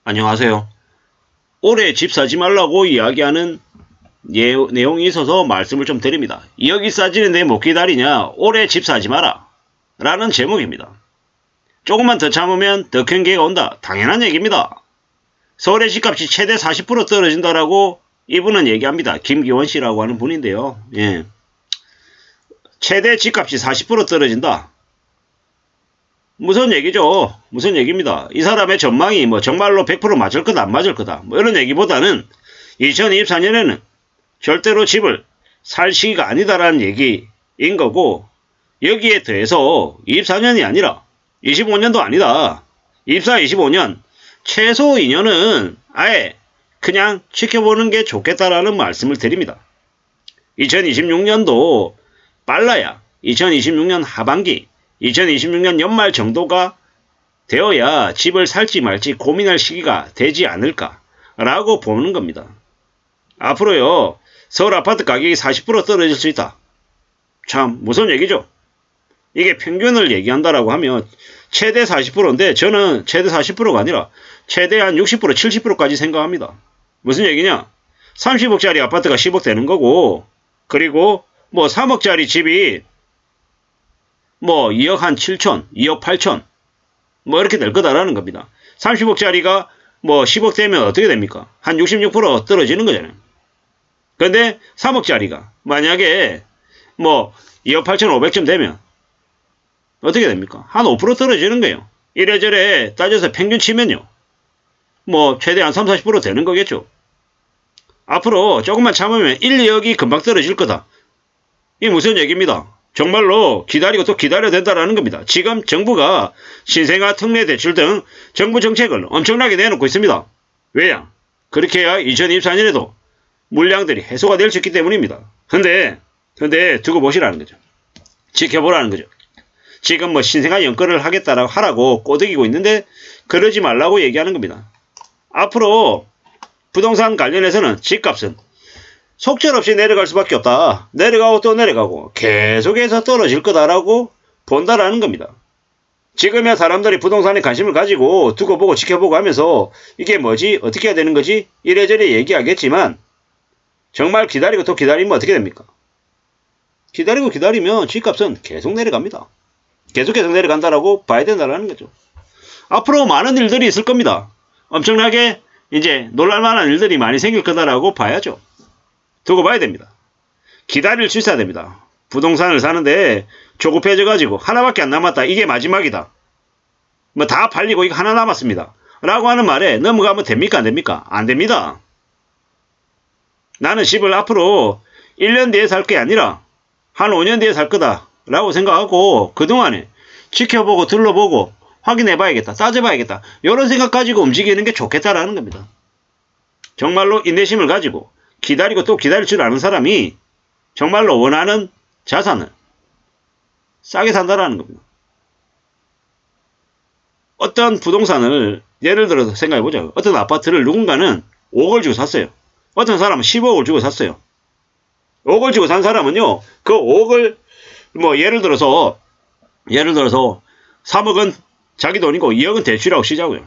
안녕하세요. 올해 집 사지 말라고 이야기하는 내용이 있어서 말씀을 좀 드립니다. 여기 싸지는데 못 기다리냐? 올해 집 사지 마라. 라는 제목입니다. 조금만 더 참으면 더 큰 기회가 온다. 당연한 얘기입니다. 서울의 집값이 최대 40% 떨어진다라고 이분은 얘기합니다. 김기원 씨라고 하는 분인데요. 예. 최대 집값이 40% 떨어진다. 무슨 얘기죠? 무슨 얘기입니다. 이 사람의 전망이 뭐 정말로 100% 맞을 거다 안 맞을 거다 뭐 이런 얘기보다는 2024년에는 절대로 집을 살 시기가 아니다라는 얘기인 거고, 여기에 더해서 24년이 아니라 25년도 아니다. 24, 25년 최소 2년은 아예 그냥 지켜보는 게 좋겠다라는 말씀을 드립니다. 2026년도 빨라야 2026년 하반기 2026년 연말 정도가 되어야 집을 살지 말지 고민할 시기가 되지 않을까라고 보는 겁니다. 앞으로요, 서울 아파트 가격이 40% 떨어질 수 있다. 참 무슨 얘기죠? 이게 평균을 얘기한다라고 하면 최대 40%인데 저는 최대 40%가 아니라 최대한 60%, 70%까지 생각합니다. 무슨 얘기냐? 30억짜리 아파트가 10억 되는 거고, 그리고 뭐 3억짜리 집이 뭐 2억 한 7천, 2억 8천 뭐 이렇게 될 거다라는 겁니다. 30억짜리가 뭐 10억 되면 어떻게 됩니까? 한 66% 떨어지는 거잖아요. 근데 3억짜리가 만약에 뭐 2억 8천 5백쯤 되면 어떻게 됩니까? 한 5% 떨어지는 거예요. 이래저래 따져서 평균 치면요, 뭐 최대한 3, 40% 되는 거겠죠. 앞으로 조금만 참으면 1, 2억이 금방 떨어질 거다. 이게 무슨 얘기입니다. 정말로 기다리고 또 기다려야 된다는 겁니다. 지금 정부가 신생아 특례 대출 등 정부 정책을 엄청나게 내놓고 있습니다. 왜냐? 그렇게 해야 2024년에도 물량들이 해소가 될 수 있기 때문입니다. 근데 두고 보시라는 거죠. 지켜보라는 거죠. 지금 뭐 신생아 연끌을 하라고 꼬드기고 있는데 그러지 말라고 얘기하는 겁니다. 앞으로 부동산 관련해서는 집값은 속절없이 내려갈 수밖에 없다. 내려가고 또 내려가고 계속해서 떨어질 거다라고 본다라는 겁니다. 지금의 사람들이 부동산에 관심을 가지고 두고 보고 지켜보고 하면서 이게 뭐지? 어떻게 해야 되는 거지? 이래저래 얘기하겠지만 정말 기다리고 또 기다리면 어떻게 됩니까? 기다리고 기다리면 집값은 계속 내려갑니다. 계속 내려간다라고 봐야 된다라는 거죠. 앞으로 많은 일들이 있을 겁니다. 엄청나게 이제 놀랄만한 일들이 많이 생길 거다라고 봐야죠. 두고 봐야 됩니다. 기다릴 수 있어야 됩니다. 부동산을 사는데 조급해져가지고 하나밖에 안 남았다. 이게 마지막이다. 뭐 다 팔리고 이거 하나 남았습니다. 라고 하는 말에 넘어가면 됩니까? 안 됩니까? 안 됩니다. 나는 집을 앞으로 1년 뒤에 살 게 아니라 한 5년 뒤에 살 거다. 라고 생각하고 그동안에 지켜보고 둘러보고 확인해봐야겠다. 따져봐야겠다. 이런 생각 가지고 움직이는 게 좋겠다라는 겁니다. 정말로 인내심을 가지고 기다리고 또 기다릴 줄 아는 사람이 정말로 원하는 자산을 싸게 산다라는 겁니다. 어떤 부동산을 예를 들어서 생각해보자. 어떤 아파트를 누군가는 5억을 주고 샀어요. 어떤 사람은 15억을 주고 샀어요. 5억을 주고 산 사람은요, 그 5억을 뭐 예를 들어서 3억은 자기 돈이고 2억은 대출이라고 치자고요.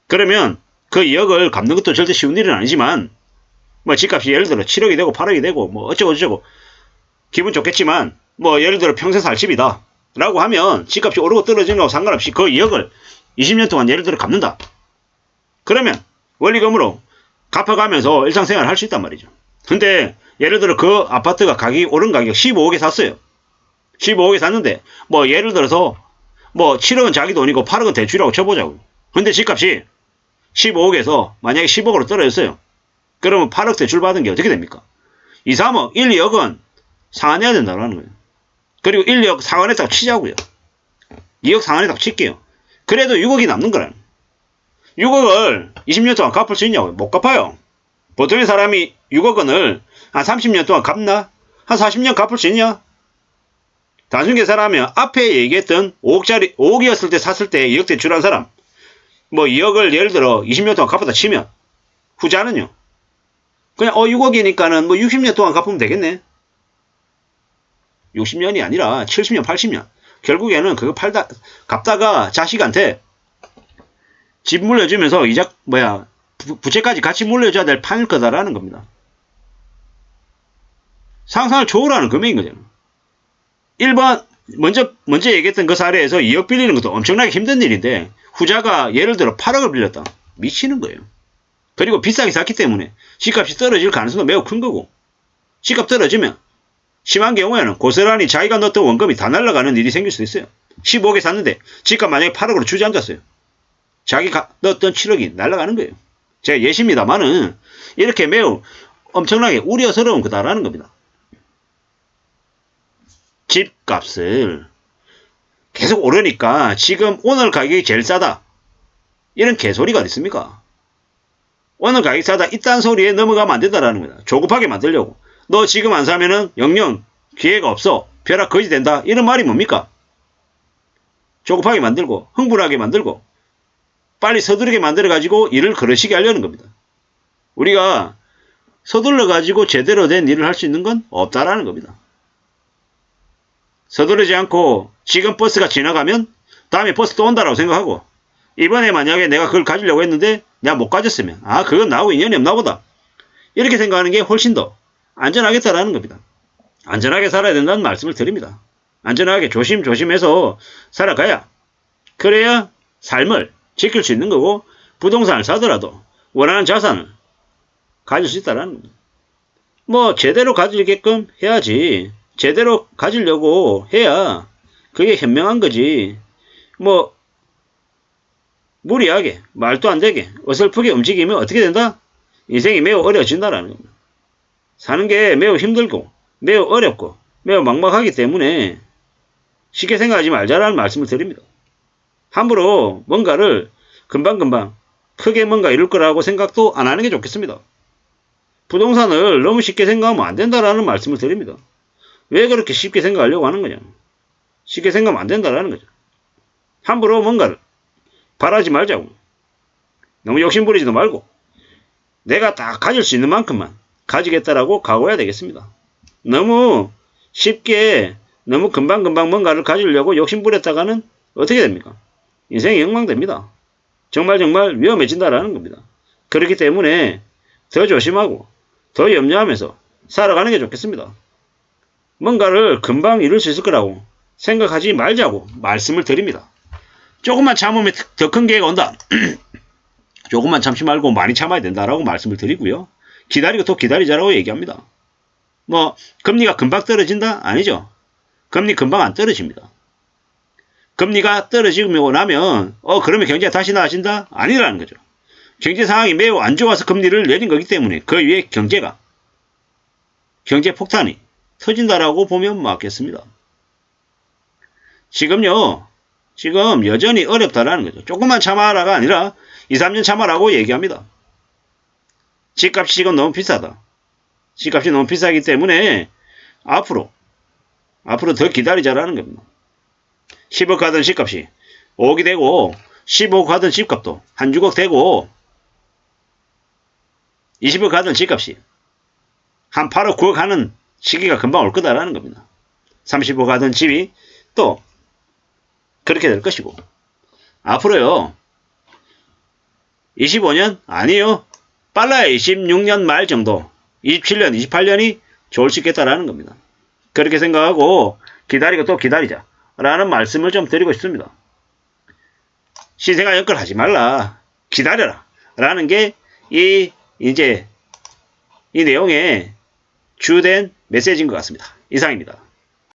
그러면 그 2억을 갚는 것도 절대 쉬운 일은 아니지만 뭐 집값이 예를 들어 7억이 되고 8억이 되고 뭐 어쩌고 기분 좋겠지만 뭐 예를 들어 평생 살 집이다 라고 하면 집값이 오르고 떨어지는 거하고 상관없이 그 2억을 20년 동안 예를 들어 갚는다. 그러면 원리금으로 갚아가면서 일상생활을 할 수 있단 말이죠. 근데 예를 들어 그 아파트가 가격이 오른 가격 15억에 샀어요. 15억에 샀는데 뭐 예를 들어서 뭐 7억은 자기 돈이고 8억은 대출이라고 쳐보자고. 근데 집값이 15억에서 만약에 10억으로 떨어졌어요. 그러면 8억 대출 받은 게 어떻게 됩니까? 2, 3억, 1, 2억은 상환해야 된다는 거예요. 그리고 1, 2억 상환했다고 치자고요. 2억 상환했다고 칠게요. 그래도 6억이 남는 거라는 거예요. 6억을 20년 동안 갚을 수 있냐고요? 못 갚아요. 보통의 사람이 6억 원을 한 30년 동안 갚나? 한 40년 갚을 수 있냐? 단순 계산하면 앞에 얘기했던 5억이었을 때 샀을 때 2억 대출한 사람, 뭐 2억을 예를 들어 20년 동안 갚았다 치면 후자는요, 그냥 6억이니까는 뭐 60년 동안 갚으면 되겠네. 60년이 아니라 70년, 80년. 결국에는 그거 갚다가 자식한테 집 물려주면서 부채까지 같이 물려줘야 될 판일 거다라는 겁니다. 상상을 초월하는 금액인 거죠. 1번 먼저 얘기했던 그 사례에서 2억 빌리는 것도 엄청나게 힘든 일인데 후자가 예를 들어 8억을 빌렸다. 미치는 거예요. 그리고 비싸게 샀기 때문에 집값이 떨어질 가능성도 매우 큰 거고, 집값 떨어지면 심한 경우에는 고스란히 자기가 넣었던 원금이 다 날아가는 일이 생길 수도 있어요. 15억에 샀는데 집값 만약에 8억으로 주저앉았어요. 자기가 넣었던 7억이 날아가는 거예요. 제가 예시입니다만은 이렇게 매우 엄청나게 우려스러운 거다라는 겁니다. 집값을 계속 오르니까 지금 오늘 가격이 제일 싸다, 이런 개소리가 어디 있습니까? 오늘 가격이 싸다 이딴 소리에 넘어가면 안 된다라는 거다. 조급하게 만들려고. 너 지금 안 사면은 영영 기회가 없어, 벼락 거지 된다, 이런 말이 뭡니까? 조급하게 만들고 흥분하게 만들고 빨리 서두르게 만들어가지고 일을 그러시게 하려는 겁니다. 우리가 서둘러가지고 제대로 된 일을 할 수 있는 건 없다라는 겁니다. 서두르지 않고 지금 버스가 지나가면 다음에 버스 또 온다라고 생각하고, 이번에 만약에 내가 그걸 가지려고 했는데 내가 못 가졌으면 그건 나하고 인연이 없나 보다, 이렇게 생각하는 게 훨씬 더 안전하겠다라는 겁니다. 안전하게 살아야 된다는 말씀을 드립니다. 안전하게 조심조심해서 살아가야, 그래야 삶을 지킬 수 있는 거고, 부동산을 사더라도 원하는 자산을 가질 수 있다라는 겁니다. 뭐 제대로 가지게끔 해야지. 제대로 가지려고 해야 그게 현명한 거지. 뭐 무리하게 말도 안 되게 어설프게 움직이면 어떻게 된다? 인생이 매우 어려워진다라는 겁니다. 사는 게 매우 힘들고 매우 어렵고 매우 막막하기 때문에 쉽게 생각하지 말자라는 말씀을 드립니다. 함부로 뭔가를 금방금방 크게 뭔가 이룰 거라고 생각도 안 하는 게 좋겠습니다. 부동산을 너무 쉽게 생각하면 안 된다라는 말씀을 드립니다. 왜 그렇게 쉽게 생각하려고 하는 거냐? 쉽게 생각하면 안 된다라는 거죠. 함부로 뭔가를 바라지 말자고. 너무 욕심부리지도 말고 내가 딱 가질 수 있는 만큼만 가지겠다라고 각오해야 되겠습니다. 너무 쉽게 너무 금방금방 뭔가를 가지려고 욕심부렸다가는 어떻게 됩니까? 인생이 엉망됩니다. 정말 위험해진다라는 겁니다. 그렇기 때문에 더 조심하고 더 염려하면서 살아가는 게 좋겠습니다. 뭔가를 금방 이룰 수 있을 거라고 생각하지 말자고 말씀을 드립니다. 조금만 참으면 더 큰 기회가 온다. 조금만 참지 말고 많이 참아야 된다라고 말씀을 드리고요. 기다리고 또 기다리자라고 얘기합니다. 뭐 금리가 금방 떨어진다? 아니죠. 금리 금방 안 떨어집니다. 금리가 떨어지고 나면 그러면 경제가 다시 나아진다? 아니라는 거죠. 경제 상황이 매우 안 좋아서 금리를 내린 거기 때문에 그 위에 경제 폭탄이 터진다라고 보면 맞겠습니다. 지금 여전히 어렵다라는 거죠. 조금만 참아라가 아니라 2, 3년 참아라고 얘기합니다. 집값이 지금 너무 비싸다. 집값이 너무 비싸기 때문에 앞으로 더 기다리자라는 겁니다. 10억 가던 집값이 5억이 되고 15억 가던 집값도 한 6억 되고 20억 가던 집값이 한 8억 9억 하는 시기가 금방 올 거다라는 겁니다. 30억 가던 집이 또 그렇게 될 것이고, 앞으로요 25년 아니요, 빨라야 26년 말 정도, 27년 28년이 좋을 수 있겠다라는 겁니다. 그렇게 생각하고 기다리고 또 기다리자 라는 말씀을 좀 드리고 싶습니다. 신생아 연끌 하지 말라, 기다려라 라는 게 이 내용의 주된 메시지인 것 같습니다. 이상입니다.